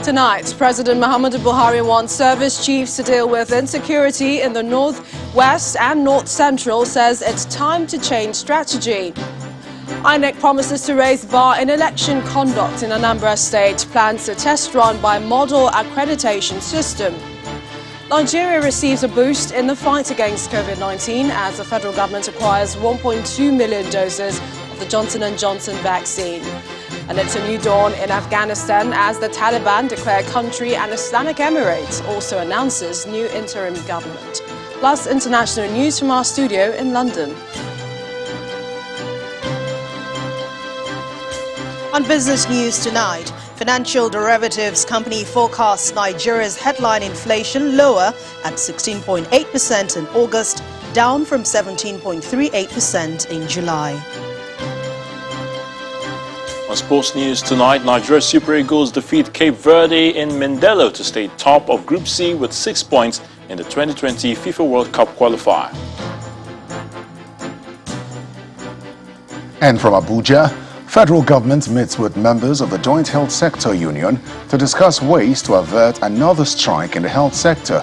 Tonight, President Muhammadu Buhari wants service chiefs to deal with insecurity in the north, west and north central, says it's time to change strategy. INEC promises to raise bar in election conduct in Anambra state, plans a test run by model accreditation system. Nigeria receives a boost in the fight against COVID-19 as the federal government acquires 1.2 million doses of the Johnson & Johnson vaccine. And it's a new dawn in Afghanistan as the Taliban declare country and Islamic Emirates also announces new interim government. Plus international news from our studio in London. On business news tonight, financial derivatives company forecasts Nigeria's headline inflation lower at 16.8% in August, down from 17.38% in July. On sports news tonight, Nigeria Super Eagles defeat Cape Verde in Mindelo to stay top of Group C with 6 points in the 2020 FIFA World Cup qualifier. And from Abuja, federal government meets with members of the Joint Health Sector Union to discuss ways to avert another strike in the health sector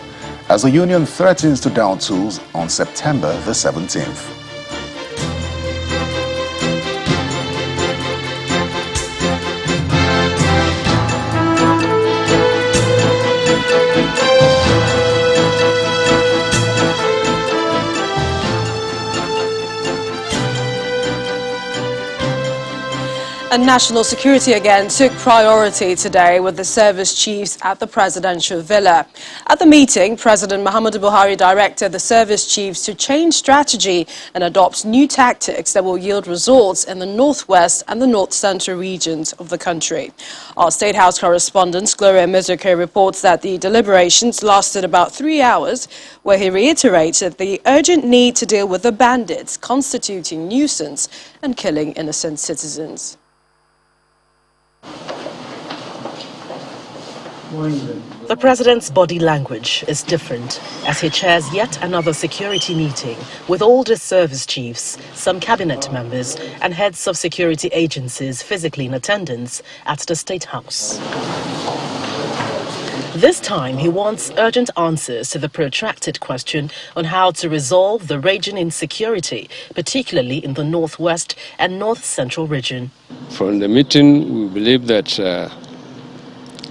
as the union threatens to down tools on September the 17th. And national security again took priority today with the service chiefs at the presidential villa. At the meeting, President Muhammadu Buhari directed the service chiefs to change strategy and adopt new tactics that will yield results in the northwest and the north central regions of the country. Our State House correspondent Gloria Mizuke reports that the deliberations lasted about 3 hours, where he reiterated the urgent need to deal with the bandits constituting nuisance and killing innocent citizens. The president's body language is different as he chairs yet another security meeting with all the service chiefs, some cabinet members and heads of security agencies physically in attendance at the State House. This time, he wants urgent answers to the protracted question on how to resolve the raging insecurity, particularly in the northwest and north central region. From the meeting, we believe that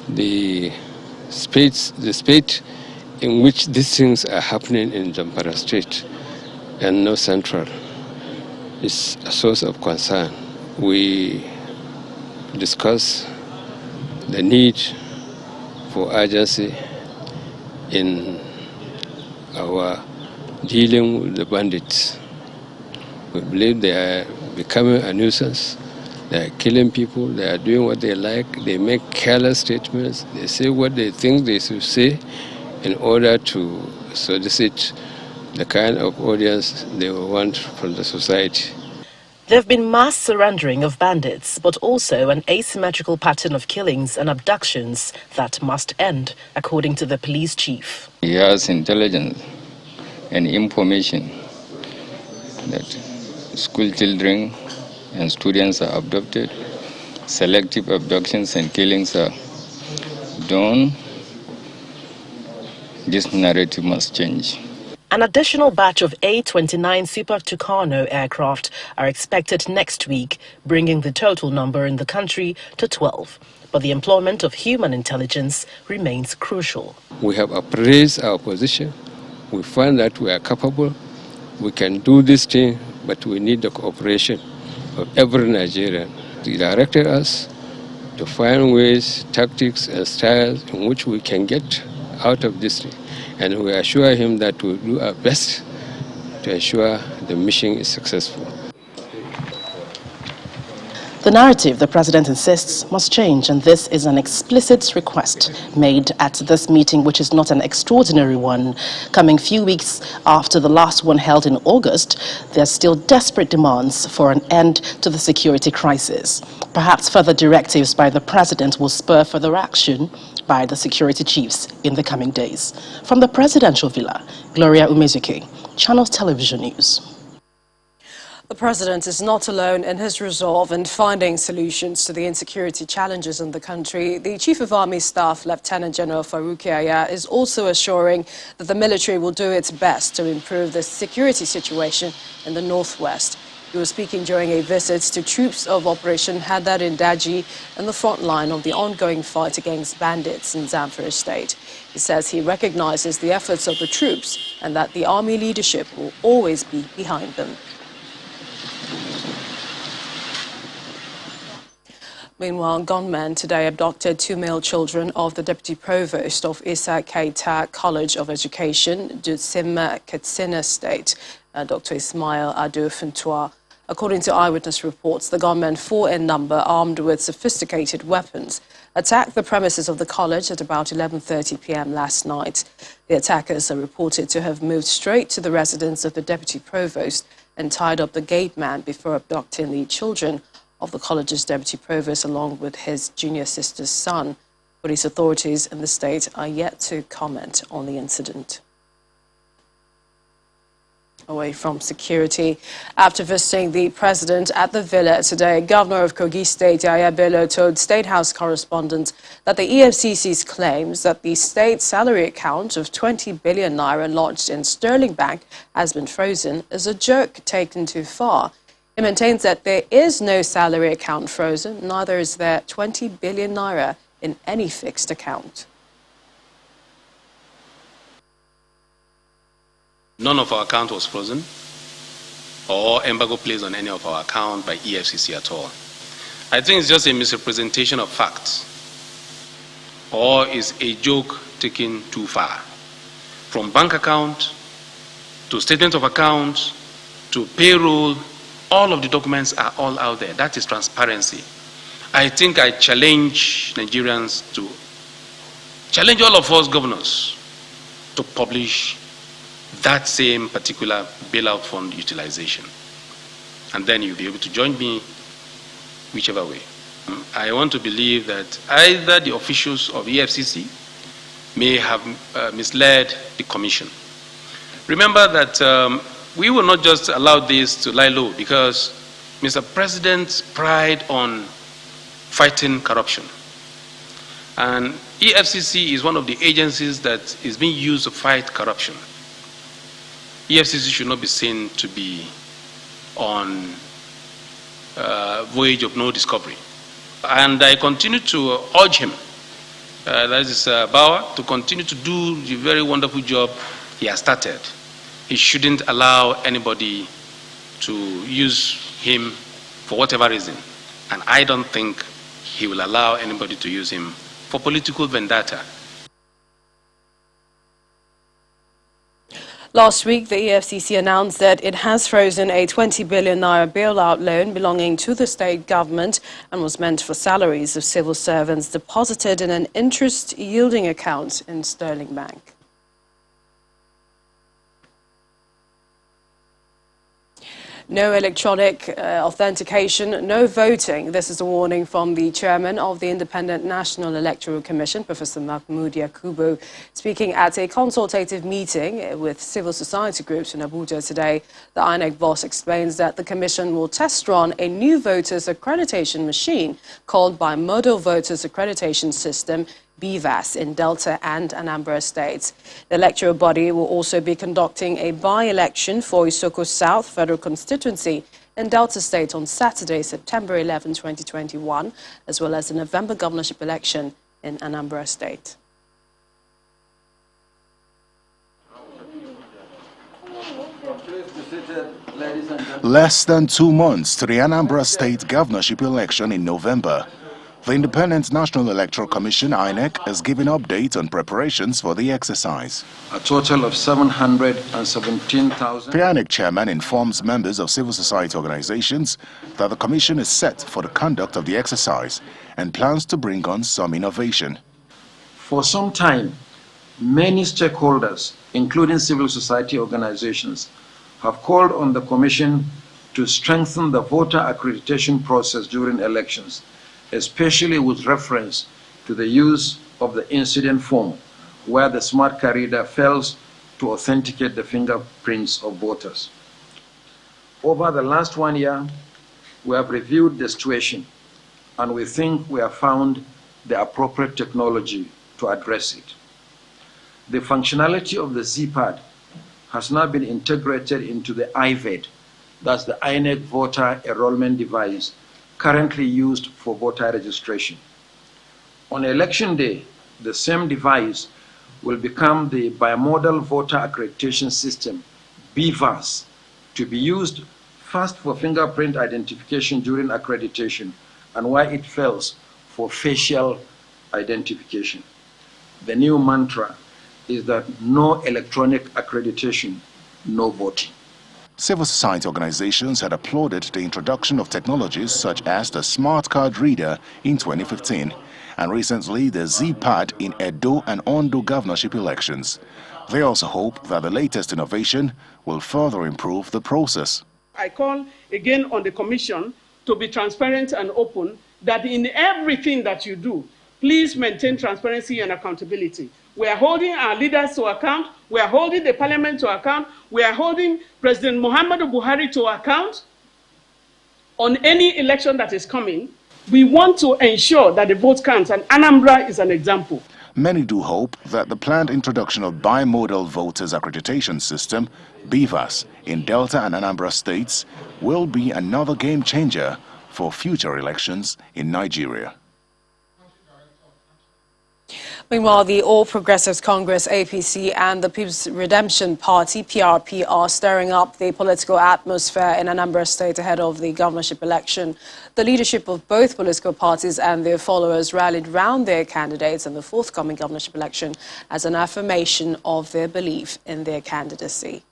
the speed in which these things are happening in Zamfara State and North Central is a source of concern. We discuss the need for urgency in our dealing with the bandits. We believe they are becoming a nuisance. They are killing people, they are doing what they like, they make careless statements, they say what they think they should say in order to solicit the kind of audience they want from the society. There have been mass surrendering of bandits, but also an asymmetrical pattern of killings and abductions that must end, according to the police chief. He has intelligence and information that school children and students are abducted, selective abductions and killings are done. This narrative must change. An additional batch of A-29 Super Tucano aircraft are expected next week, bringing the total number in the country to 12. But the employment of human intelligence remains crucial. We have appraised our position. We find that we are capable. We can do this thing, but we need the cooperation of every Nigerian. He directed us to find ways, tactics, and styles in which we can get out of this thing. And we assure him that we'll do our best to ensure the mission is successful. The narrative, the president insists, must change, and this is an explicit request made at this meeting, which is not an extraordinary one. Coming few weeks after the last one held in August, there are still desperate demands for an end to the security crisis. Perhaps further directives by the president will spur further action by the security chiefs in the coming days. From the presidential villa, Gloria Umezuke, Channels Television News. The president is not alone in his resolve in finding solutions to the insecurity challenges in the country. The Chief of Army Staff, Lieutenant General Farouk Yahya, is also assuring that the military will do its best to improve the security situation in the northwest. He was speaking during a visit to troops of Operation Hadar in Daji in the front line of the ongoing fight against bandits in Zamfara state. He says he recognizes the efforts of the troops and that the army leadership will always be behind them. Meanwhile, gunmen today abducted 2 male children of the Deputy Provost of Isa Keita College of Education, Dutsima, Katsina State, Dr. Ismail Adu Fintua. According to eyewitness reports, the gunmen, 4 in number, armed with sophisticated weapons, attacked the premises of the college at about 11:30 p.m. last night. The attackers are reported to have moved straight to the residence of the Deputy Provost and tied up the gate man before abducting the children of the college's Deputy Provost along with his junior sister's son. Police authorities in the state are yet to comment on the incident. Away from security, after visiting the president at the villa today, Governor of Kogi State, Yahya Bello, told State House correspondents that the EFCC's claims that the state salary account of 20 billion naira lodged in Sterling Bank has been frozen is a joke taken too far. He maintains that there is no salary account frozen, neither is there 20 billion naira in any fixed account. None of our account was frozen or embargo placed on any of our account by EFCC at all. I think it's just a misrepresentation of facts or is a joke taken too far. From bank account to statement of account to payroll, all of the documents are all out there. That is transparency. I think I challenge Nigerians to challenge all of us governors to publish that same particular bailout fund utilization. And then you'll be able to join me whichever way. I want to believe that either the officials of EFCC may have misled the commission. Remember that we will not just allow this to lie low because Mr. President's pride on fighting corruption. And EFCC is one of the agencies that is being used to fight corruption. EFCC should not be seen to be on a voyage of no discovery. And I continue to urge him, that is Bauer, to continue to do the very wonderful job he has started. He shouldn't allow anybody to use him for whatever reason. And I don't think he will allow anybody to use him for political vendetta. Last week, the EFCC announced that it has frozen a 20 billion naira bailout loan belonging to the state government and was meant for salaries of civil servants deposited in an interest-yielding account in Sterling Bank. No electronic authentication, no voting. This is a warning from the chairman of the Independent National Electoral Commission, Professor Mahmoud Yakubu, speaking at a consultative meeting with civil society groups in Abuja today. The INEC boss explains that the commission will test run a new voters accreditation machine called by Model Voters Accreditation System, BVAS, in Delta and Anambra states. The electoral body will also be conducting a by-election for Isoko South Federal Constituency in Delta State on Saturday, September 11, 2021, as well as the November governorship election in Anambra State. Less than 2 months to the Anambra State governorship election in November. The Independent National Electoral Commission, INEC, has given updates on preparations for the exercise. A total of 717,000. The INEC chairman informs members of civil society organizations that the commission is set for the conduct of the exercise and plans to bring on some innovation. For some time, many stakeholders, including civil society organizations, have called on the commission to strengthen the voter accreditation process during elections, especially with reference to the use of the incident form, where the smart card reader fails to authenticate the fingerprints of voters. Over the last 1 year, we have reviewed the situation, and we think we have found the appropriate technology to address it. The functionality of the ZPad has now been integrated into the IVED, that's the INEC voter enrollment device currently used for voter registration. On election day, the same device will become the bimodal voter accreditation system, BVAS, to be used first for fingerprint identification during accreditation, and where it fails, for facial identification. The new mantra is that no electronic accreditation, no voting. Civil society organizations had applauded the introduction of technologies such as the smart card reader in 2015 and recently the ZPad in Edo and Ondo governorship elections. They also hope that the latest innovation will further improve the process. I call again on the Commission to be transparent and open, that in everything that you do, please maintain transparency and accountability. We are holding our leaders to account. We are holding the parliament to account. We are holding President Muhammadu Buhari to account on any election that is coming. We want to ensure that the vote counts, and Anambra is an example. Many do hope that the planned introduction of bimodal voters accreditation system, BVAS, in Delta and Anambra states will be another game changer for future elections in Nigeria. Meanwhile, the All Progressives Congress, APC, and the People's Redemption Party, PRP, are stirring up the political atmosphere in Anambra State ahead of the governorship election. The leadership of both political parties and their followers rallied round their candidates in the forthcoming governorship election as an affirmation of their belief in their candidacy.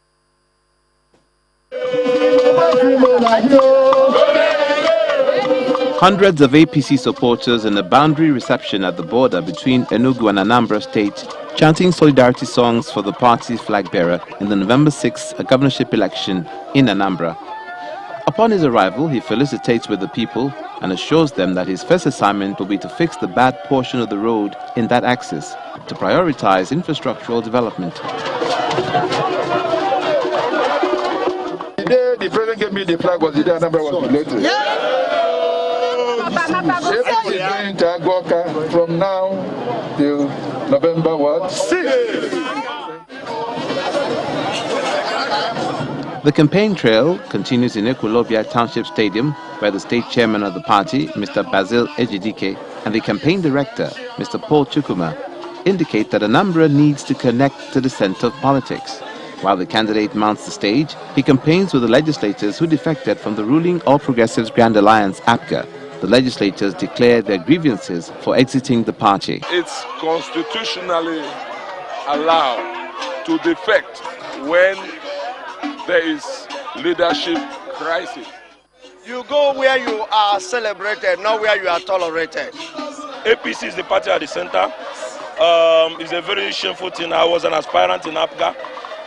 Hundreds of APC supporters in a boundary reception at the border between Enugu and Anambra State, chanting solidarity songs for the party's flag bearer in the November 6th governorship election in Anambra. Upon his arrival, he felicitates with the people and assures them that his first assignment will be to fix the bad portion of the road in that axis, to prioritize infrastructural development. The day the president gave me the flag was the day Anambra was elected. Yeah. Everybody going to Agoka from now till November what? 6. The campaign trail continues in Ekwulobia Township Stadium, where the state chairman of the party, Mr. Basil Ejidike, and the campaign director, Mr. Paul Chukuma, indicate that Anambra needs to connect to the center of politics. While the candidate mounts the stage, he campaigns with the legislators who defected from the ruling All Progressives Grand Alliance, APGA. The legislators declared their grievances for exiting the party. It's constitutionally allowed to defect when there is leadership crisis. You go where you are celebrated, not where you are tolerated. APC is the party at the center. It's a very shameful thing. I was an aspirant in APGA.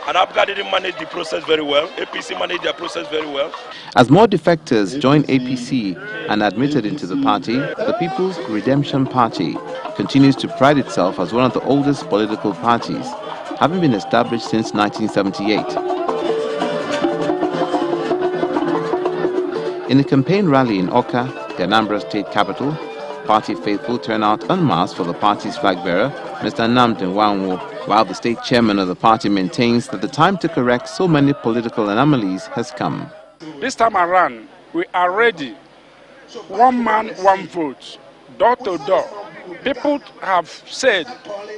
And APGA didn't manage the process very well. APC managed their process very well. As more defectors join APC and admitted into the party, the People's Redemption Party continues to pride itself as one of the oldest political parties, having been established since 1978. In a campaign rally in Oka, the Anambra state capital, party faithful turn out en masse for the party's flag bearer, Mr. Nnamdi Kanu, while the state chairman of the party maintains that the time to correct so many political anomalies has come. This time around, we are ready. One man, one vote, door to door. People have said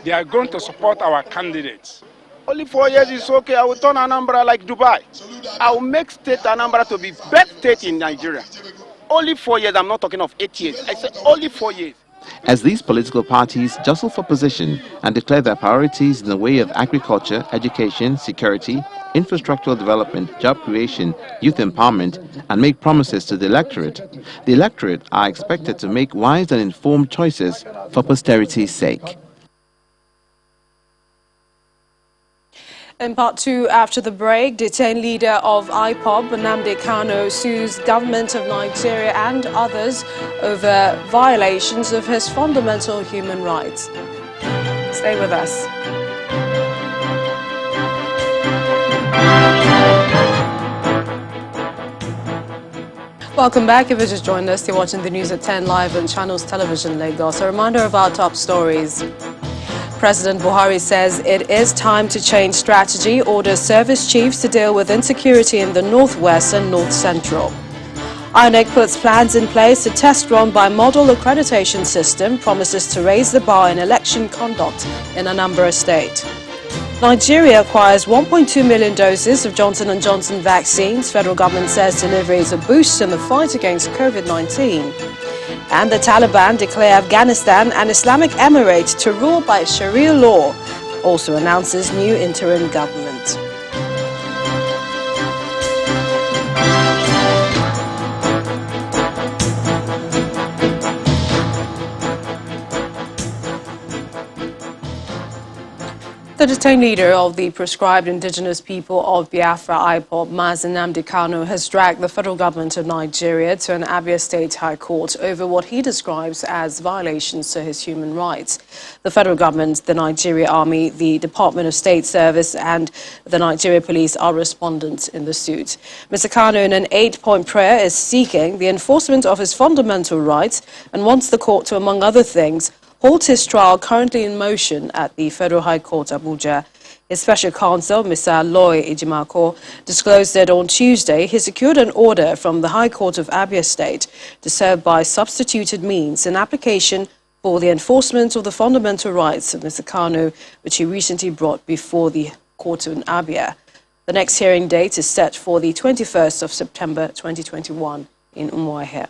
they are going to support our candidates. Only 4 years is okay. I will turn Anambra like Dubai. I will make state Anambra to be best state in Nigeria. Only 4 years. I'm not talking of 8 years. I said only 4 years. As these political parties jostle for position and declare their priorities in the way of agriculture, education, security, infrastructural development, job creation, youth empowerment, and make promises to the electorate are expected to make wise and informed choices for posterity's sake. In part 2, after the break, detained leader of IPOB, Nnamdi Kanu, sues government of Nigeria and others over violations of his fundamental human rights. Stay with us. Welcome back. If you just joined us, you're watching the news at 10 live on Channels Television Lagos. A reminder of our top stories. President Buhari says it is time to change strategy, orders service chiefs to deal with insecurity in the Northwest and North Central. INEC puts plans in place to test run by model accreditation system, promises to raise the bar in election conduct in Anambra State. Nigeria acquires 1.2 million doses of Johnson & Johnson vaccines. Federal government says delivery is a boost in the fight against COVID-19. And the Taliban declare Afghanistan an Islamic Emirate to rule by Sharia law. Also announces new interim government. The detained leader of the proscribed indigenous people of Biafra, IPOB, Nnamdi Kanu, has dragged the federal government of Nigeria to an Abia State High Court over what he describes as violations to his human rights. The federal government, the Nigeria Army, the Department of State Service and the Nigeria Police are respondents in the suit. Mr. Kanu, in an 8-point prayer, is seeking the enforcement of his fundamental rights and wants the court to, among other things, halt his trial currently in motion at the Federal High Court, Abuja. His special counsel, Mr. Loy Ejimako, disclosed that on Tuesday he secured an order from the High Court of Abia State to serve by substituted means an application for the enforcement of the fundamental rights of Mr. Kanu, which he recently brought before the court in Abia. The next hearing date is set for the 21st of September 2021 in Umuahia.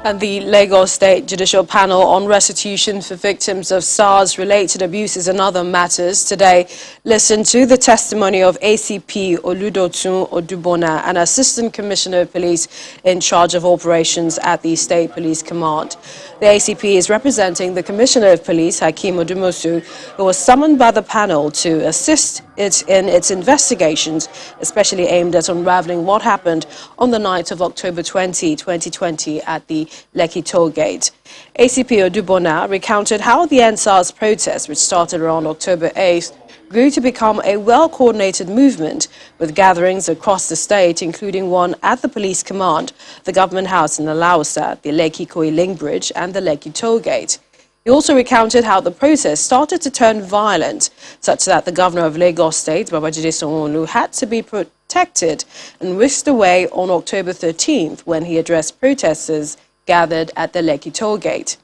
And the Lagos State Judicial Panel on Restitution for Victims of SARS-related abuses and other matters today listened to the testimony of ACP Oludotun Odubona, an Assistant Commissioner of Police in charge of operations at the State Police Command. The ACP is representing the Commissioner of Police, Hakeem Odumosu, who was summoned by the panel to assist it in its investigations, especially aimed at unraveling what happened on the night of October 20, 2020 at the Lekki toll gate. ACP Odubona recounted how the EndSARS protest, which started around October 8th, grew to become a well-coordinated movement with gatherings across the state, including one at the police command, the government house in Alausa, the Lekki-Ikoyi link bridge and the Lekki toll gate. He also recounted how the protest started to turn violent, such that the governor of Lagos State, Babajide Sanwo-Olu, had to be protected and whisked away on October 13th when he addressed protesters gathered at the Lekki toll gate.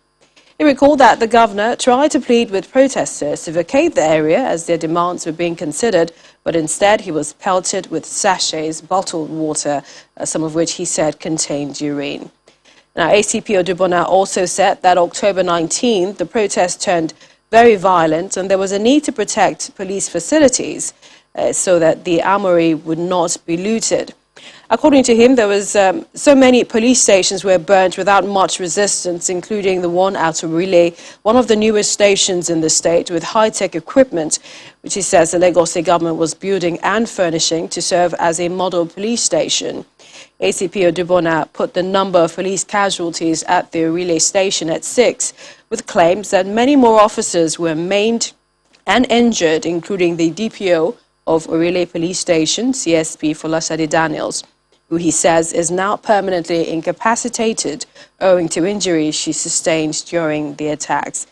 He recalled that the governor tried to plead with protesters to vacate the area as their demands were being considered, but instead he was pelted with sachets, bottled water, some of which he said contained urine. Now, ACP Odubona also said that October 19th, the protest turned very violent and there was a need to protect police facilities so that the armory would not be looted. According to him, there was so many police stations were burnt without much resistance, including the one at Orile, one of the newest stations in the state with high-tech equipment, which he says the Lagos State government was building and furnishing to serve as a model police station. ACP Odubona put the number of police casualties at the Orile station at 6, with claims that many more officers were maimed and injured, including the DPO of Orile Police Station, CSP Folasade Daniels, who he says is now permanently incapacitated owing to injuries she sustained during the attacks.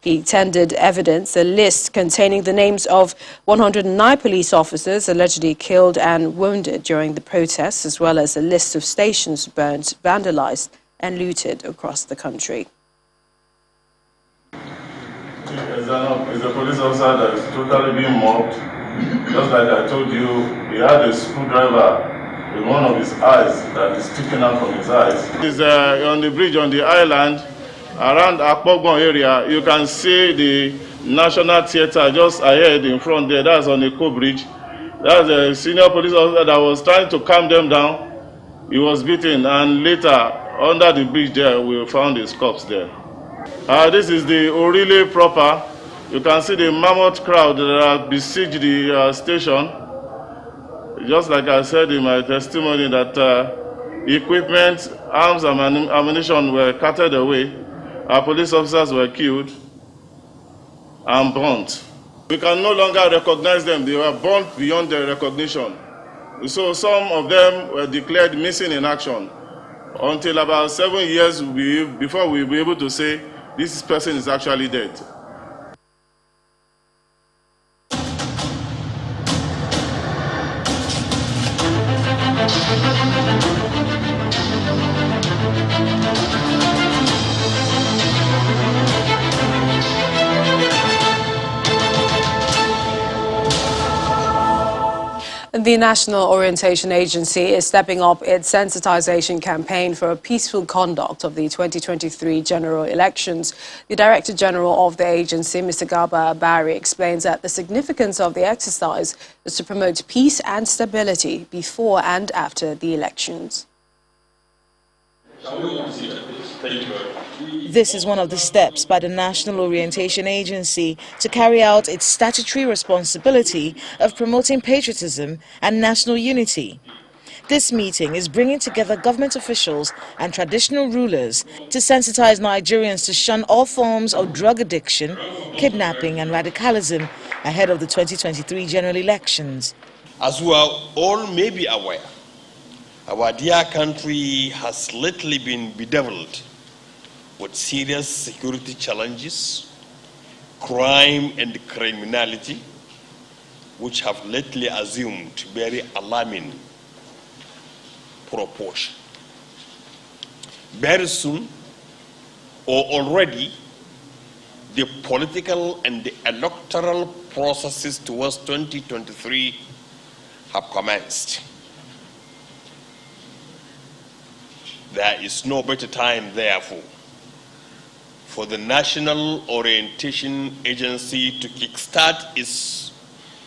He tendered evidence, a list containing the names of 109 police officers allegedly killed and wounded during the protests, as well as a list of stations burnt, vandalized and looted across the country. Is a police officer that is totally being mobbed. Just like I told you, he had a screwdriver in one of his eyes that is sticking out from his eyes. He's on the bridge on the island around Akpogbon area. You can see the National Theatre just ahead in front there. That's on the co-bridge. That's a senior police officer that was trying to calm them down. He was beaten, and later under the bridge there we found his corpse there. This is the Orile proper. You can see the mammoth crowd that besieged the station. just like I said in my testimony, that equipment, arms and ammunition were carted away, our police officers were killed and burnt. We can no longer recognize them. They were burnt beyond their recognition. So some of them were declared missing in action until about 7 years before we'll be able to say this person is actually dead. The National Orientation Agency is stepping up its sensitization campaign for a peaceful conduct of the 2023 general elections. The Director General of the agency, Mr. Garba Barry, explains that the significance of the exercise is to promote peace and stability before and after the elections. This is one of the steps by the National Orientation Agency to carry out its statutory responsibility of promoting patriotism and national unity. This meeting is bringing together government officials and traditional rulers to sensitize Nigerians to shun all forms of drug addiction, kidnapping and radicalism ahead of the 2023 general elections. As we are all may be aware, our dear country has lately been bedeviled with serious security challenges, crime and criminality, which have lately assumed very alarming proportion. Very soon, or already, the political and the electoral processes towards 2023 have commenced. There is no better time, therefore, for the National Orientation Agency to kickstart its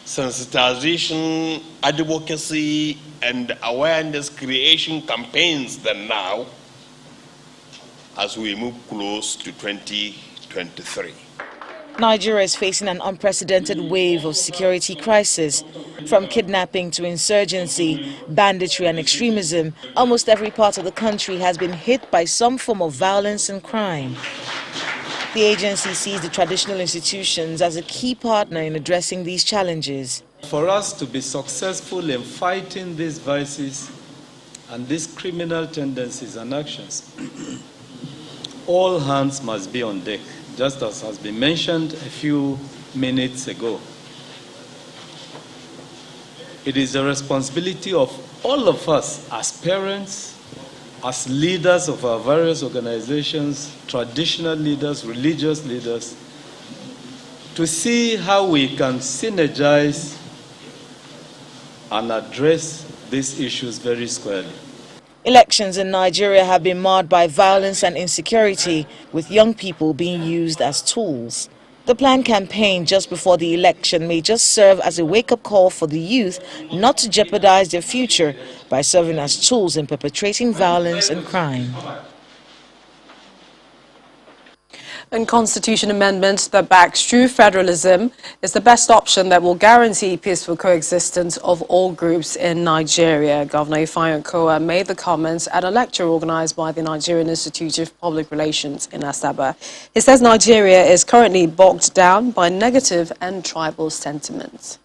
sensitization, advocacy, and awareness creation campaigns than now, as we move close to 2023. Nigeria is facing an unprecedented wave of security crisis. From kidnapping to insurgency, banditry and extremism, almost every part of the country has been hit by some form of violence and crime. The agency sees the traditional institutions as a key partner in addressing these challenges. For us to be successful in fighting these vices and these criminal tendencies and actions, all hands must be on deck, just as has been mentioned a few minutes ago. It is the responsibility of all of us as parents, as leaders of our various organizations, traditional leaders, religious leaders, to see how we can synergize and address these issues very squarely. Elections in Nigeria have been marred by violence and insecurity, with young people being used as tools. The planned campaign just before the election may just serve as a wake-up call for the youth not to jeopardize their future by serving as tools in perpetrating violence and crime. A constitution amendment that backs true federalism is the best option that will guarantee peaceful coexistence of all groups in Nigeria. Governor Ifeanyi Okowa made the comments at a lecture organized by the Nigerian Institute of Public Relations in Asaba. He says Nigeria is currently bogged down by negative and tribal sentiments.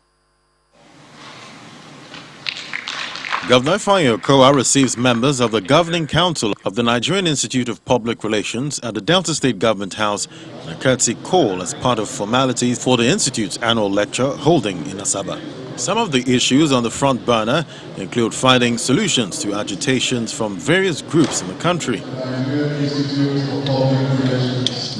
Governor Ifeanyi Okowa receives members of the Governing Council of the Nigerian Institute of Public Relations at the Delta State Government House in a courtesy call as part of formalities for the Institute's annual lecture holding in Asaba. Some of the issues on the front burner include finding solutions to agitations from various groups in the country.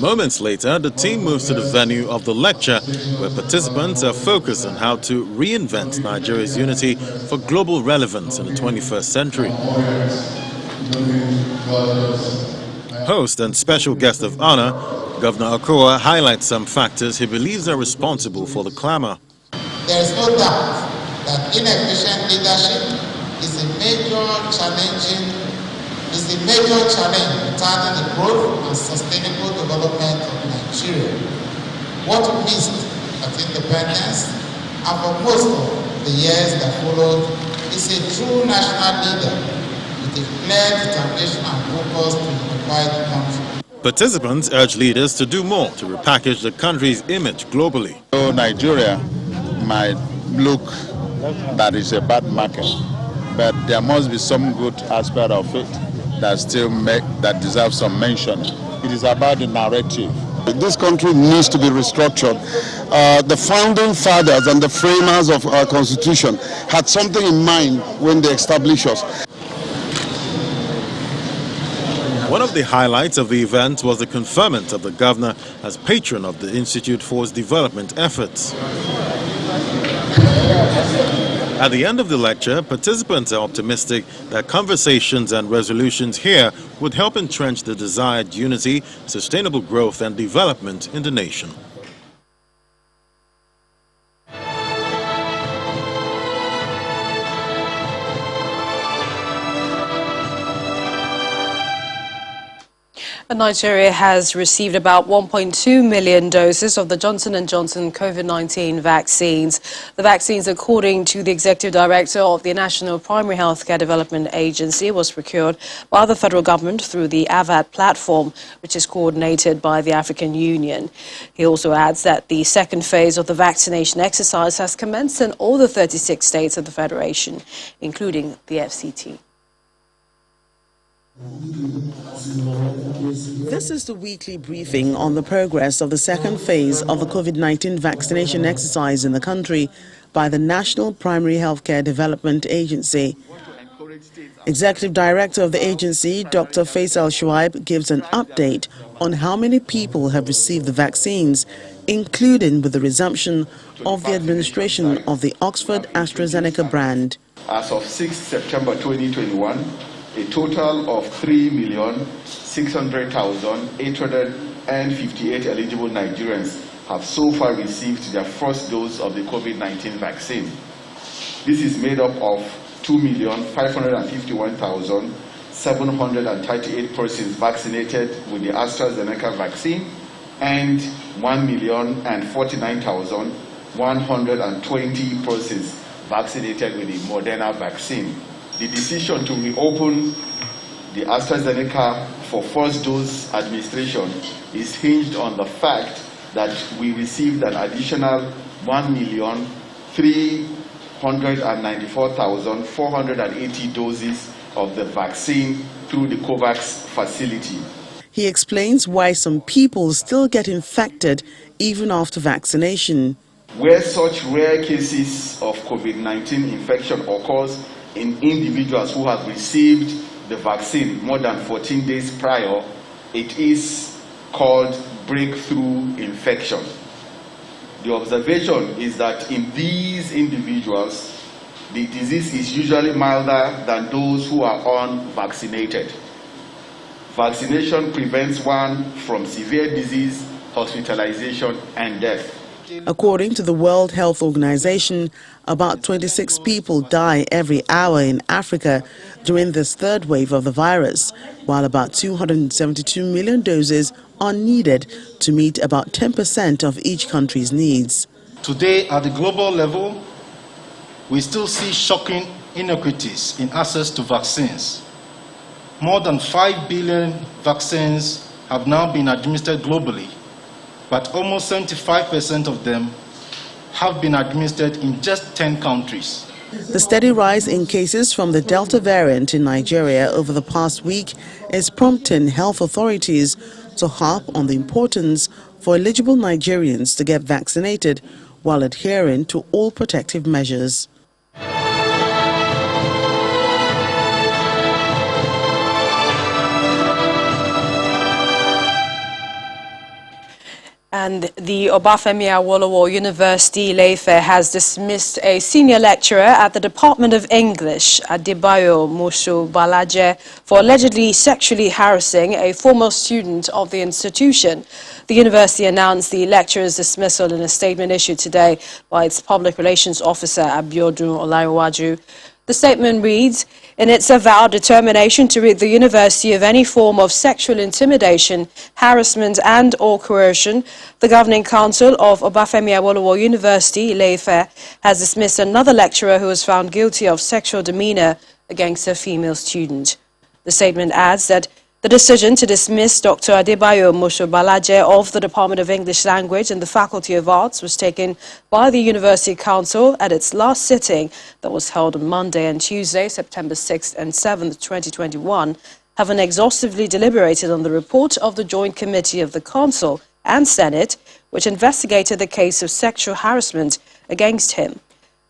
Moments later, the team moves to the venue of the lecture, where participants are focused on how to reinvent Nigeria's unity for global relevance in the 21st century. Host and special guest of honor, Governor Okowa highlights some factors he believes are responsible for the clamor. There is no doubt that inefficient leadership is a major challenge retarding the growth and sustainable development of Nigeria. What we missed at independence and for most of the years that followed is a true national leader with a clear determination and purpose to unify the country. Participants urge leaders to do more to repackage the country's image globally. So Nigeria might look that it's a bad market, but there must be some good aspect of it that deserves some mention. It is about the narrative. This country needs to be restructured. The founding fathers and the framers of our constitution had something in mind when they established us. One of the highlights of the event was the conferment of the governor as patron of the Institute for its development efforts. At the end of the lecture, participants are optimistic that conversations and resolutions here would help entrench the desired unity, sustainable growth and development in the nation. Nigeria has received about 1.2 million doses of the Johnson & Johnson COVID-19 vaccines. The vaccines, according to the Executive Director of the National Primary Healthcare Development Agency, was procured by the federal government through the AVAT platform, which is coordinated by the African Union. He also adds that the second phase of the vaccination exercise has commenced in all the 36 states of the Federation, including the FCT. This is the weekly briefing on the progress of the second phase of the COVID-19 vaccination exercise in the country by the National Primary Healthcare Development Agency. Executive Director of the agency, Dr. Faisal Shuaib, gives an update on how many people have received the vaccines, including with the resumption of the administration of the Oxford AstraZeneca brand. As of 6 September 2021, a total of 3,600,858 eligible Nigerians have so far received their first dose of the COVID-19 vaccine. This is made up of 2,551,738 persons vaccinated with the AstraZeneca vaccine and 1,049,120 persons vaccinated with the Moderna vaccine. The decision to reopen the AstraZeneca for first dose administration is hinged on the fact that we received an additional 1,394,480 doses of the vaccine through the COVAX facility. He explains why some people still get infected even after vaccination. Where such rare cases of COVID-19 infection occurs in individuals who have received the vaccine more than 14 days prior, it is called breakthrough infection. The observation is that in these individuals, the disease is usually milder than those who are unvaccinated. Vaccination prevents one from severe disease, hospitalization, and death. According to the World Health Organization, about 26 people die every hour in Africa during this third wave of the virus, while about 272 million doses are needed to meet about 10% of each country's needs. Today, at the global level, we still see shocking inequities in access to vaccines. More than 5 billion vaccines have now been administered globally, but almost 75% of them have been administered in just 10 countries. The steady rise in cases from the Delta variant in Nigeria over the past week is prompting health authorities to harp on the importance for eligible Nigerians to get vaccinated while adhering to all protective measures. And the Obafemi Awolowo University Ile-Ife has dismissed a senior lecturer at the Department of English, Adebayo Mosho-Balaje, for allegedly sexually harassing a former student of the institution. The university announced the lecturer's dismissal in a statement issued today by its public relations officer, Abiodun Olaiwaju. The statement reads, In its avowed determination to rid the university of any form of sexual intimidation, harassment and or coercion, the Governing Council of Obafemi Awolowo University, Ile-Ife, has dismissed another lecturer who was found guilty of sexual demeanor against a female student. The statement adds that the decision to dismiss Dr. Adebayo Moshobalaje of the Department of English Language and the Faculty of Arts was taken by the University Council at its last sitting that was held on Monday and Tuesday, September 6th and 7th, 2021, having exhaustively deliberated on the report of the Joint Committee of the Council and Senate, which investigated the case of sexual harassment against him.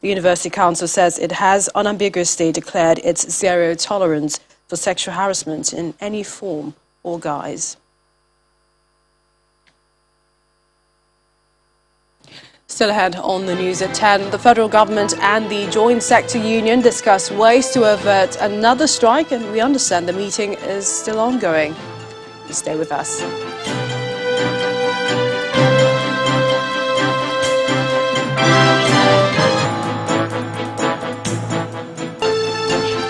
The University Council says it has unambiguously declared its zero tolerance for sexual harassment in any form or guise. Still ahead on the news at 10, the federal government and the joint sector union discuss ways to avert another strike, and we understand the meeting is still ongoing. Please stay with us.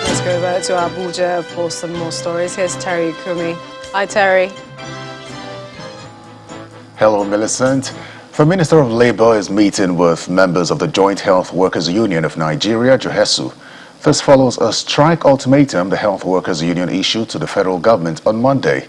Let's go over to Abuja for some more stories. Here's Terry Kumi. Hi, Terry. Hello, Millicent. The Minister of Labour is meeting with members of the Joint Health Workers Union of Nigeria, JOHESU. This follows a strike ultimatum the Health Workers Union issued to the federal government on Monday.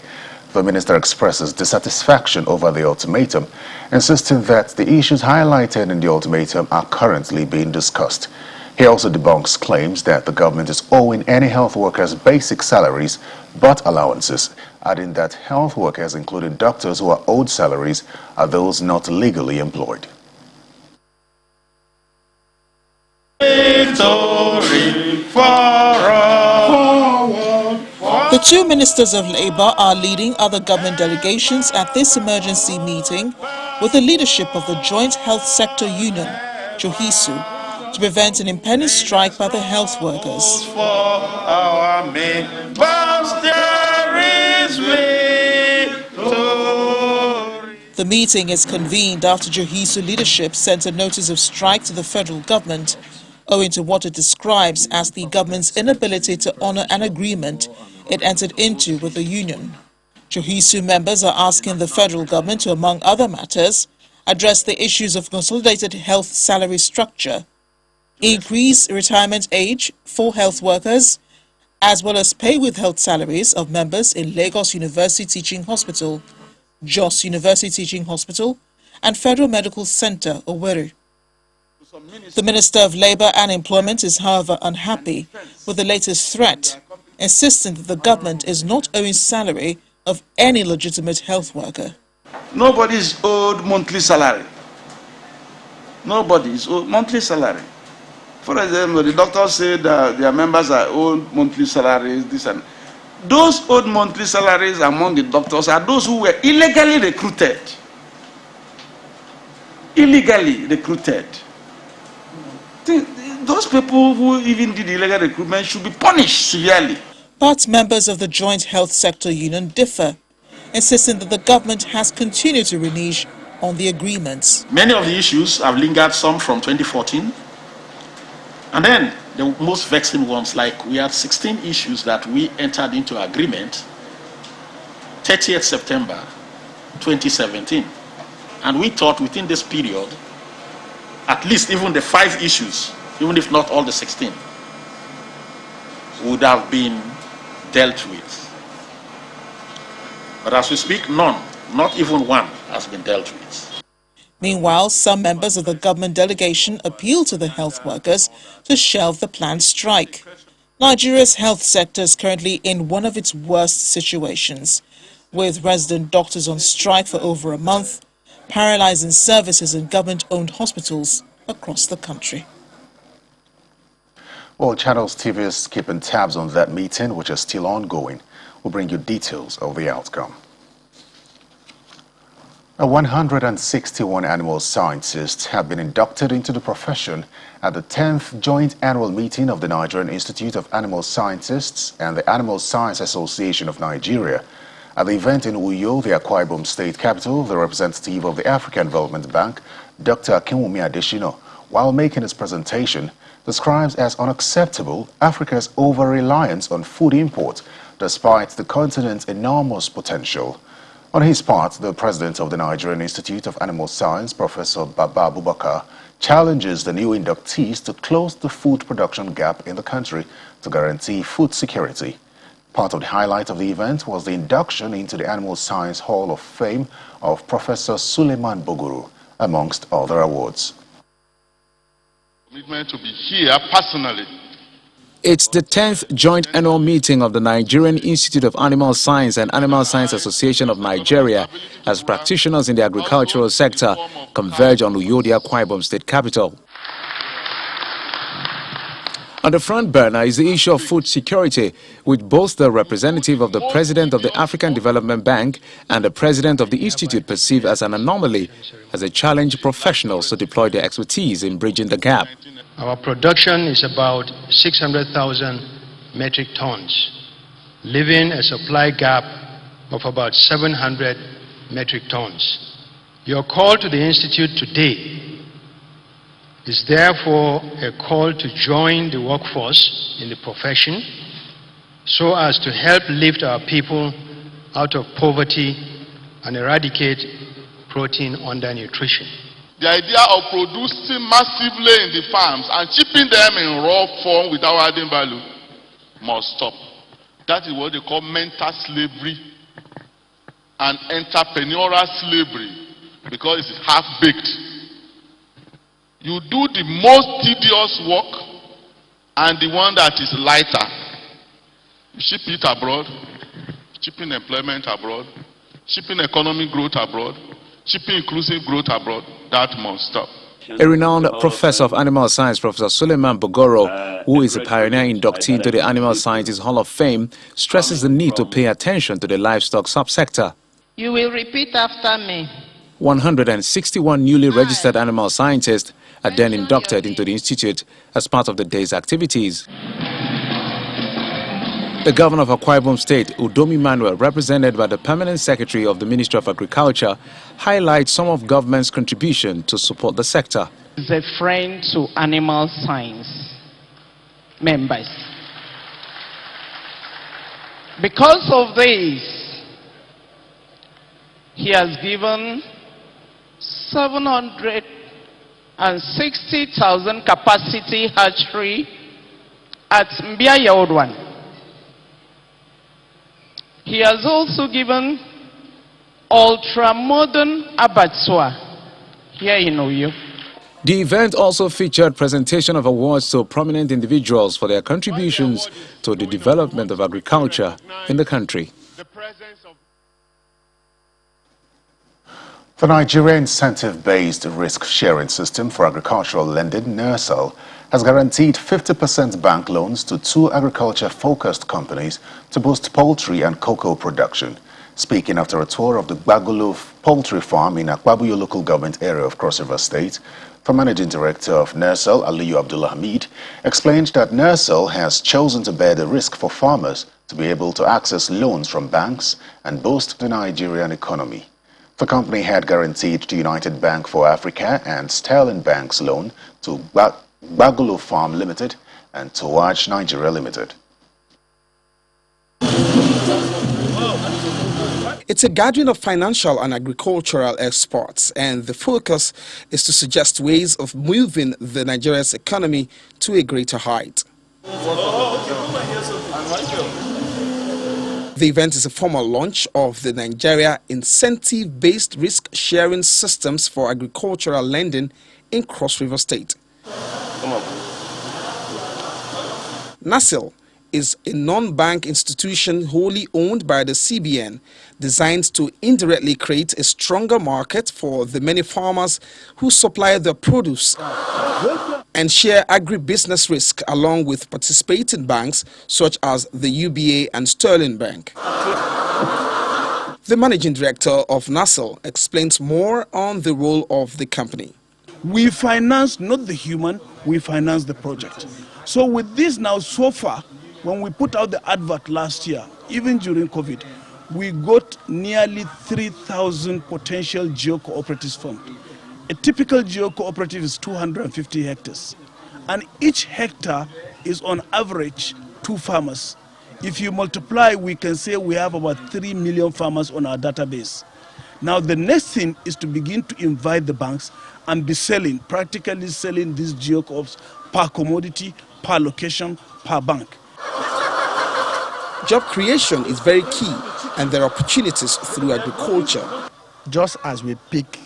The minister expresses dissatisfaction over the ultimatum, insisting that the issues highlighted in the ultimatum are currently being discussed. He also debunks claims that the government is owing any health workers basic salaries but allowances, adding that health workers, including doctors who are owed salaries, are those not legally employed. The two ministers of Labour are leading other government delegations at this emergency meeting with the leadership of the Joint Health Sector Union, JOHESU, to prevent an impending strike by the health workers. The meeting is convened after JOHESU leadership sent a notice of strike to the federal government owing to what it describes as the government's inability to honour an agreement it entered into with the union. JOHESU members are asking the federal government to, among other matters, address the issues of consolidated health salary structure, increase retirement age for health workers, as well as pay with health salaries of members in Lagos University Teaching Hospital, Jos University Teaching Hospital, and Federal Medical Center, Owerri. The Minister of Labour and Employment is, however, unhappy with the latest threat, insisting that the government is not owing salary of any legitimate health worker. Nobody is owed monthly salary. Nobody is owed monthly salary. For example, the doctors say that their members are owed monthly salaries, this and those owed monthly salaries among the doctors are those who were illegally recruited. Illegally recruited. Those people who even did illegal recruitment should be punished severely. But members of the Joint Health Sector Union differ, insisting that the government has continued to renege on the agreements. Many of the issues have lingered, some from 2014. And then the most vexing ones, like we had 16 issues that we entered into agreement 30th September 2017. And we thought within this period, at least even the 5 issues, even if not all the 16, would have been dealt with. But as we speak, none, not even one, has been dealt with. Meanwhile, some members of the government delegation appealed to the health workers to shelve the planned strike. Nigeria's health sector is currently in one of its worst situations, with resident doctors on strike for over a month, paralyzing services in government-owned hospitals across the country. Well, Channels TV is keeping tabs on that meeting, which is still ongoing. We'll bring you details of the outcome. 161 animal scientists have been inducted into the profession at the 10th Joint Annual Meeting of the Nigerian Institute of Animal Scientists and the Animal Science Association of Nigeria. At the event in Uyo, the Akwa Ibom State capital, the representative of the African Development Bank, Dr. Akinwumi Adeshino, while making his presentation, describes as unacceptable Africa's over-reliance on food imports, despite the continent's enormous potential. On his part, the president of the Nigerian Institute of Animal Science, Professor Baba Abubakar, challenges the new inductees to close the food production gap in the country to guarantee food security. Part of the highlight of the event was the induction into the Animal Science Hall of Fame of Professor Suleiman Boguru, amongst other awards. Commitment to be here personally. It's the 10th joint annual meeting of the Nigerian Institute of Animal Science and Animal Science Association of Nigeria as practitioners in the agricultural sector converge on Uyodi, Akwa Ibom State Capital. On the front burner is the issue of food security, which both the representative of the president of the African Development Bank and the president of the institute perceive as an anomaly, as they challenge professionals to deploy their expertise in bridging the gap. Our production is about 600,000 metric tons, leaving a supply gap of about 700 metric tons. Your call to the institute today is therefore a call to join the workforce in the profession so as to help lift our people out of poverty and eradicate protein undernutrition. The idea of producing massively in the farms and shipping them in raw form without adding value must stop. That is what they call mental slavery and entrepreneurial slavery, because it's half-baked. You do the most tedious work and the one that is lighter. You ship it abroad, shipping employment abroad, shipping economic growth abroad, shipping inclusive growth abroad. That must stop. A renowned professor of animal science, Professor Suleiman Bogoro, who is a pioneer inductee into the Animal Sciences Hall of Fame, stresses the need to pay attention to the livestock subsector. You will repeat after me. 161 newly registered animal scientists are then inducted into the institute as part of the day's activities. The governor of Akwa Ibom State, Udomi Manuel, represented by the permanent secretary of the Ministry of Agriculture, highlights some of government's contribution to support the sector. He's a friend to animal science members. Because of this, he has given 760,000 capacity hatchery at Mbiaya Odwan. He has also given ultra-modern abattoir here in Oyo. The event also featured presentation of awards to prominent individuals for their contributions to the development of agriculture in the country. The Nigerian incentive-based risk-sharing system for agricultural lending, NERSAL, has guaranteed 50% bank loans to 2 agriculture-focused companies to boost poultry and cocoa production. Speaking after a tour of the Gbagolo poultry farm in Akwabuyo local government area of Cross River State, the managing director of NERSAL, Aliyu Abdullah Hamid, explained that NERSAL has chosen to bear the risk for farmers to be able to access loans from banks and boost the Nigerian economy. The company had guaranteed to United Bank for Africa and Sterling Bank's loan to Gbagolo Farm Limited and Towaj Nigeria Limited. It's a gathering of financial and agricultural experts, and the focus is to suggest ways of moving the Nigeria's economy to a greater height. The event is a formal launch of the Nigeria incentive-based risk-sharing systems for agricultural lending in Cross River State. NASIL is a non-bank institution wholly owned by the CBN, designed to indirectly create a stronger market for the many farmers who supply their produce and share agribusiness risk along with participating banks such as the UBA and Sterling Bank. The managing director of NASIL explains more on the role of the company. We finance not the human, we finance the project. So with this now, so far, when we put out the advert last year, even during COVID, we got nearly 3,000 potential geo-cooperatives formed. A typical geo-cooperative is 250 hectares. And each hectare is on average 2 farmers. If you multiply, we can say we have about 3 million farmers on our database. Now the next thing is to begin to invite the banks and be selling, practically selling these geo-coops per commodity, per location, per bank. Job creation is very key, and there are opportunities through agriculture. Just as we pick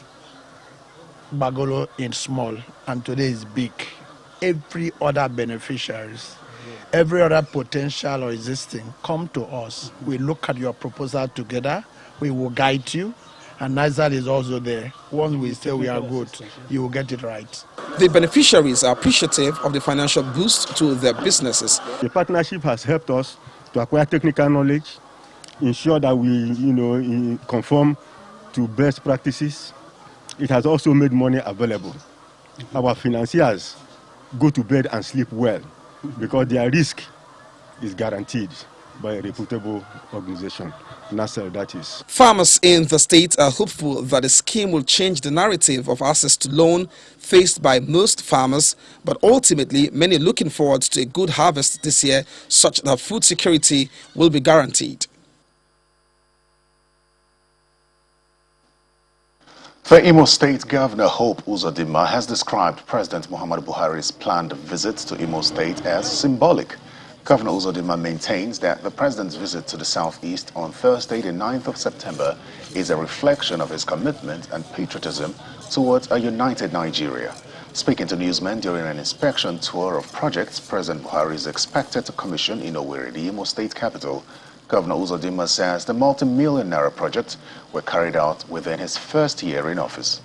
Bagolo in small and today is big, every other beneficiaries, every other potential or existing come to us. We look at your proposal together, we will guide you, and NISAL is also there. Once we say we are good, you will get it right. The beneficiaries are appreciative of the financial boost to their businesses. The partnership has helped us to acquire technical knowledge, ensure that we conform to best practices. It has also made money available. Our financiers go to bed and sleep well because their risk is guaranteed by a reputable organization. NASL, that is. Farmers in the state are hopeful that the scheme will change the narrative of access to loan faced by most farmers, but ultimately many are looking forward to a good harvest this year such that food security will be guaranteed. The Imo State Governor Hope Uzodinma has described President Muhammadu Buhari's planned visit to Imo State as symbolic. Governor Uzodinma maintains that the president's visit to the southeast on Thursday, the 9th of September, is a reflection of his commitment and patriotism towards a united Nigeria. Speaking to newsmen during an inspection tour of projects President Buhari is expected to commission in Owerri, the Imo State capital, Governor Uzodinma says the multi-million naira projects were carried out within his first year in office.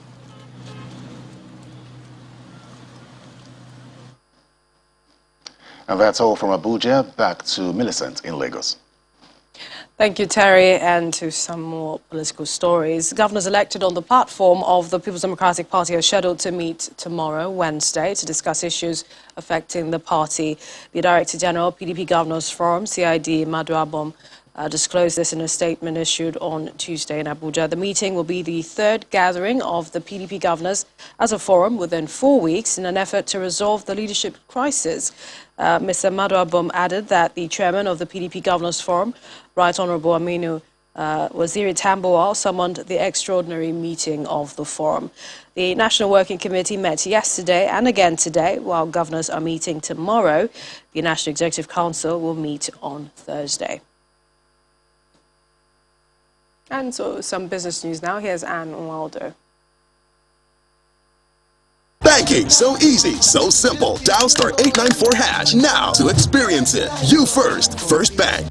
And that's all from Abuja. Back to Millicent in Lagos. Thank you, Terry. And to some more political stories. Governors elected on the platform of the People's Democratic Party are scheduled to meet tomorrow, Wednesday, to discuss issues affecting the party. The Director General, PDP Governors Forum, CID Maduabom, disclosed this in a statement issued on Tuesday in Abuja. The meeting will be the third gathering of the PDP governors as a forum within 4 weeks in an effort to resolve the leadership crisis. Mr. Maduabom added that the chairman of the PDP Governors Forum, Right Honorable Aminu Waziri Tambuwal, summoned the extraordinary meeting of the forum. The National Working Committee met yesterday and again today, while governors are meeting tomorrow. The National Executive Council will meet on Thursday. And so some business news now. Here's Anne Nwaldo. Banking so easy, so simple. Dial *894# now to experience it. You first, First Bank.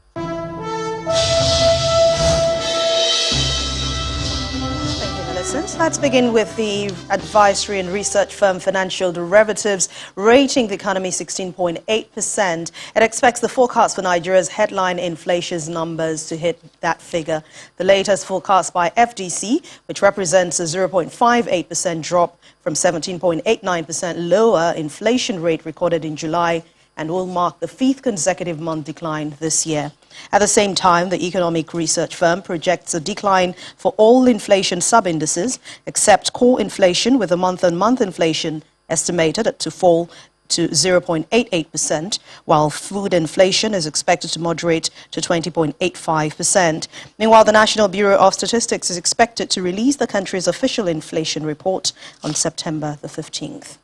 Let's begin with the advisory and research firm Financial Derivatives rating the economy 16.8%. It expects the forecast for Nigeria's headline inflation numbers to hit that figure. The latest forecast by FDC, which represents a 0.58% drop from 17.89% lower inflation rate recorded in July, and will mark the 5th consecutive month decline this year. At the same time, the economic research firm projects a decline for all inflation sub-indices, except core inflation, with a month-on-month inflation estimated to fall to 0.88%, while food inflation is expected to moderate to 20.85%. Meanwhile, the National Bureau of Statistics is expected to release the country's official inflation report on September the 15th.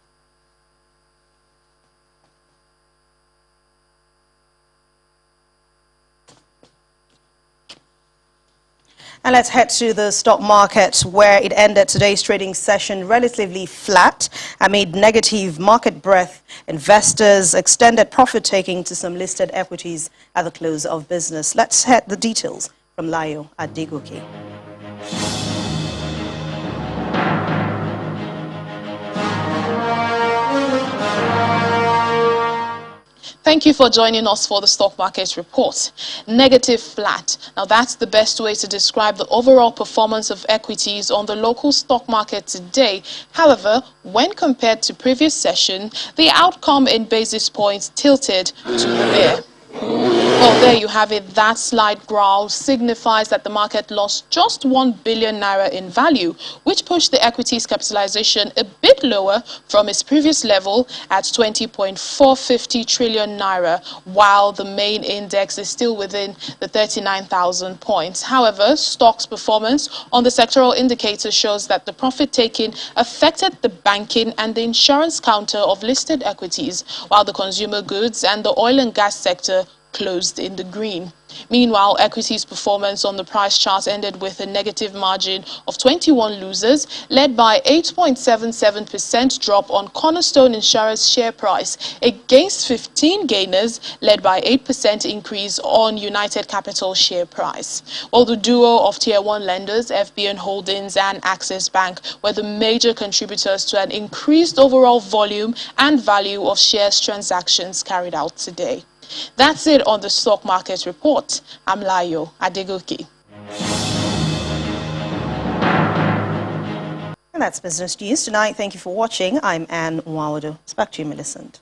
And let's head to the stock market, where it ended today's trading session relatively flat amid negative market breadth. Investors extended profit-taking to some listed equities at the close of business. Let's head the details from Layo Adegoke. Thank you for joining us for the stock market report. Negative flat. Now that's the best way to describe the overall performance of equities on the local stock market today. However, when compared to previous session, the outcome in basis points tilted to the rear. Well, there you have it. That slight growl signifies that the market lost just 1 billion naira in value, which pushed the equities capitalization a bit lower from its previous level at 20.450 trillion naira, while the main index is still within the 39,000 points. However, stocks performance on the sectoral indicator shows that the profit taking affected the banking and the insurance counter of listed equities, while the consumer goods and the oil and gas sector closed in the green. Meanwhile, equities performance on the price chart ended with a negative margin of 21 losers, led by 8.77% drop on Cornerstone Insurance share price against 15 gainers, led by 8% increase on United Capital share price. While the duo of Tier 1 lenders, FBN Holdings and Access Bank, were the major contributors to an increased overall volume and value of shares transactions carried out today. That's it on the stock market report. I'm Layo Adegoke. And that's Business News tonight. Thank you for watching. I'm Anne Nwawado. It's back to you, Millicent.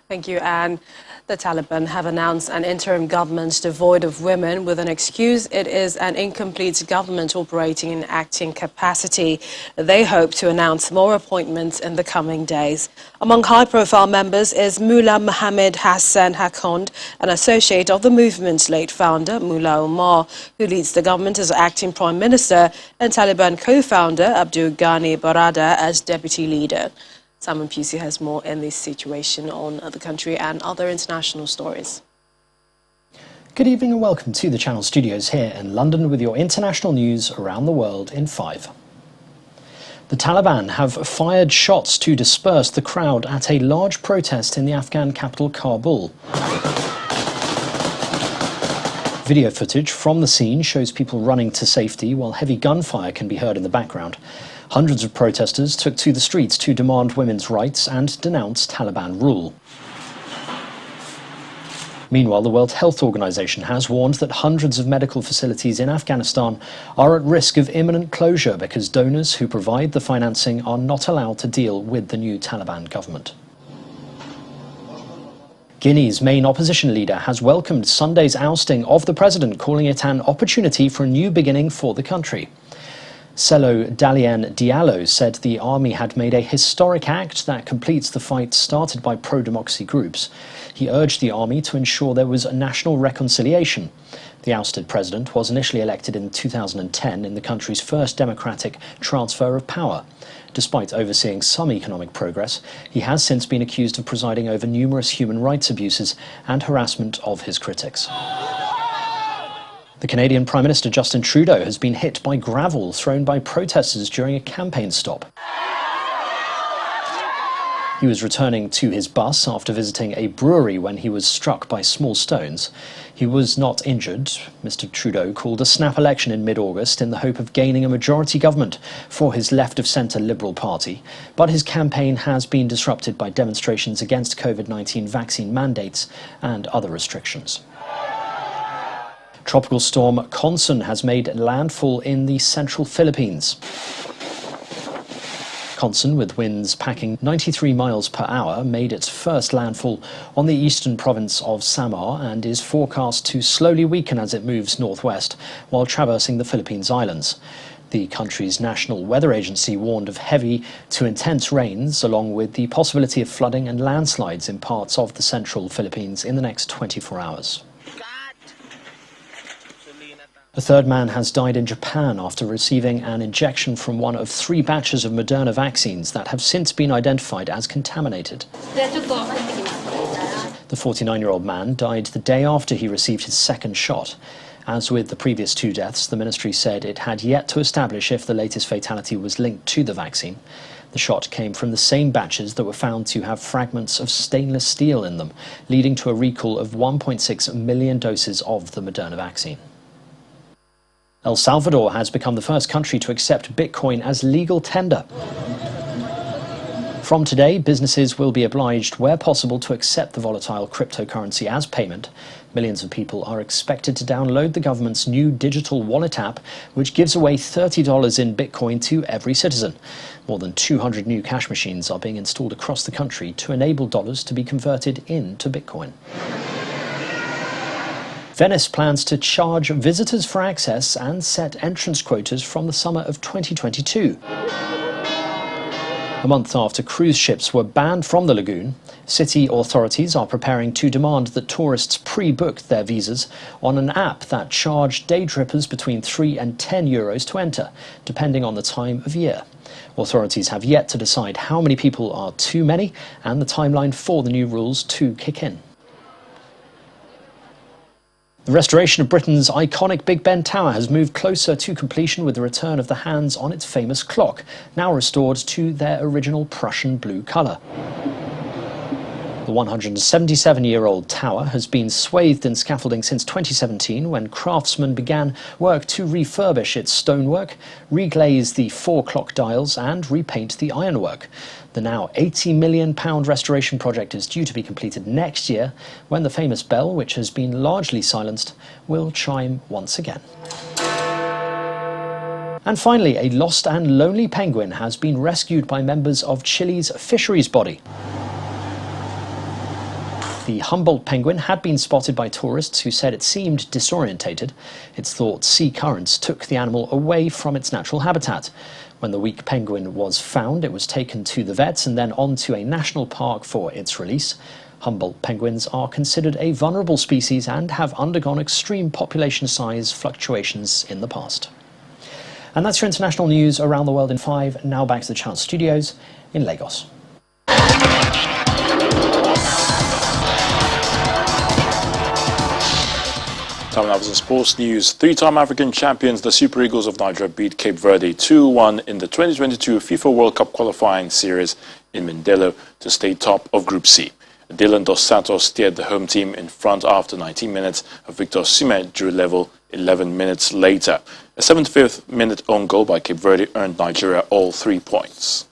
Thank you, Anne. The Taliban have announced an interim government devoid of women with an excuse it is an incomplete government operating in acting capacity. They hope to announce more appointments in the coming days. Among high-profile members is Mullah Mohammed Hassan Hakond, an associate of the movement's late founder, Mullah Omar, who leads the government as acting prime minister, and Taliban co-founder Abdul Ghani Baradar as deputy leader. Simon Pusey has more in this situation on the country and other international stories. Good evening and welcome to the Channel Studios here in London with your international news around the world in 5. The Taliban have fired shots to disperse the crowd at a large protest in the Afghan capital Kabul. Video footage from the scene shows people running to safety while heavy gunfire can be heard in the background. Hundreds of protesters took to the streets to demand women's rights and denounce Taliban rule. Meanwhile, the World Health Organization has warned that hundreds of medical facilities in Afghanistan are at risk of imminent closure because donors who provide the financing are not allowed to deal with the new Taliban government. Guinea's main opposition leader has welcomed Sunday's ousting of the president, calling it an opportunity for a new beginning for the country. Sello Dalien Diallo said the army had made a historic act that completes the fight started by pro-democracy groups. He urged the army to ensure there was a national reconciliation. The ousted president was initially elected in 2010 in the country's first democratic transfer of power. Despite overseeing some economic progress, he has since been accused of presiding over numerous human rights abuses and harassment of his critics. The Canadian Prime Minister Justin Trudeau has been hit by gravel thrown by protesters during a campaign stop. He was returning to his bus after visiting a brewery when he was struck by small stones. He was not injured. Mr. Trudeau called a snap election in mid-August in the hope of gaining a majority government for his left-of-centre Liberal Party, but his campaign has been disrupted by demonstrations against COVID-19 vaccine mandates and other restrictions. Tropical storm Konson has made landfall in the central Philippines. Konson, with winds packing 93 miles per hour, made its first landfall on the eastern province of Samar and is forecast to slowly weaken as it moves northwest while traversing the Philippines Islands. The country's National Weather Agency warned of heavy to intense rains, along with the possibility of flooding and landslides in parts of the central Philippines in the next 24 hours. A third man has died in Japan after receiving an injection from one of 3 batches of Moderna vaccines that have since been identified as contaminated. The 49-year-old man died the day after he received his second shot. As with the previous 2 deaths, the ministry said it had yet to establish if the latest fatality was linked to the vaccine. The shot came from the same batches that were found to have fragments of stainless steel in them, leading to a recall of 1.6 million doses of the Moderna vaccine. El Salvador has become the first country to accept Bitcoin as legal tender. From today, businesses will be obliged, where possible, to accept the volatile cryptocurrency as payment. Millions of people are expected to download the government's new digital wallet app, which gives away $30 in Bitcoin to every citizen. More than 200 new cash machines are being installed across the country to enable dollars to be converted into Bitcoin. Venice plans to charge visitors for access and set entrance quotas from the summer of 2022. A month after cruise ships were banned from the lagoon, city authorities are preparing to demand that tourists pre-book their visas on an app that charged day trippers between €3 and €10 to enter, depending on the time of year. Authorities have yet to decide how many people are too many and the timeline for the new rules to kick in. The restoration of Britain's iconic Big Ben Tower has moved closer to completion with the return of the hands on its famous clock, now restored to their original Prussian blue colour. The 177-year-old tower has been swathed in scaffolding since 2017 when craftsmen began work to refurbish its stonework, reglaze the 4 clock dials and repaint the ironwork. The now £80 million restoration project is due to be completed next year when the famous bell, which has been largely silenced, will chime once again. And finally, a lost and lonely penguin has been rescued by members of Chile's fisheries body. The Humboldt penguin had been spotted by tourists who said it seemed disorientated. It's thought sea currents took the animal away from its natural habitat. When the weak penguin was found, it was taken to the vets and then on to a national park for its release. Humboldt penguins are considered a vulnerable species and have undergone extreme population size fluctuations in the past. And that's your international news around the world in 5. Now back to the Chance Studios in Lagos. Time now for some sports news. Three-time African champions, the Super Eagles of Nigeria, beat Cape Verde 2-1 in the 2022 FIFA World Cup qualifying series in Mindelo to stay top of Group C. Dylan Dos Santos steered the home team in front after 19 minutes, and Victor Osimhen drew level 11 minutes later. A 75th minute own goal by Cape Verde earned Nigeria all 3 points.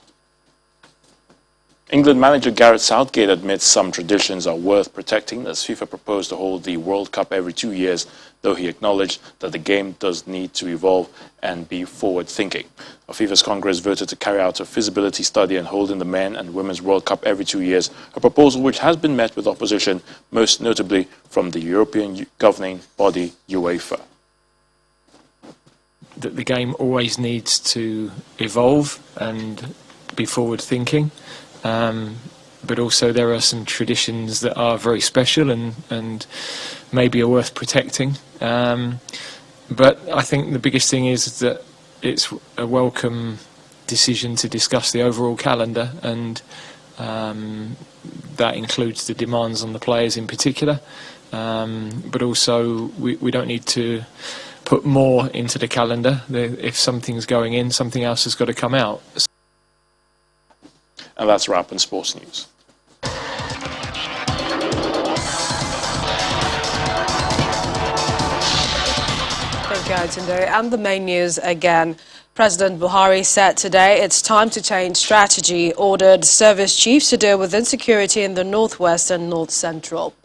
England manager Gareth Southgate admits some traditions are worth protecting as FIFA proposed to hold the World Cup every 2 years, though he acknowledged that the game does need to evolve and be forward-thinking. FIFA's Congress voted to carry out a feasibility study on holding the Men and Women's World Cup every 2 years, a proposal which has been met with opposition, most notably from the European governing body UEFA. The game always needs to evolve and be forward-thinking. But also there are some traditions that are very special and maybe are worth protecting. But I think the biggest thing is that it's a welcome decision to discuss the overall calendar, and that includes the demands on the players in particular. But also we don't need to put more into the calendar. If something's going in, something else has got to come out. And that's a wrap in sports news. Thank you, Atunde. And the main news again. President Buhari said today it's time to change strategy, ordered service chiefs to deal with insecurity in the northwest and north central.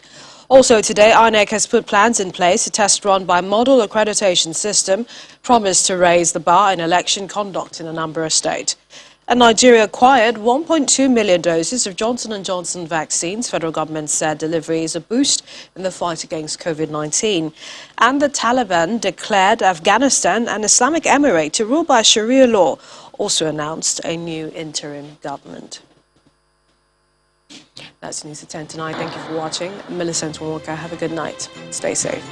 Also today, INEC has put plans in place to test run by model accreditation system, promised to raise the bar in election conduct in Anambra state. And Nigeria acquired 1.2 million doses of Johnson & Johnson vaccines. Federal government said delivery is a boost in the fight against COVID-19. And the Taliban declared Afghanistan an Islamic Emirate to rule by Sharia law, also announced a new interim government. That's news at 10 tonight. Thank you for watching. Millicent Walker, have a good night. Stay safe.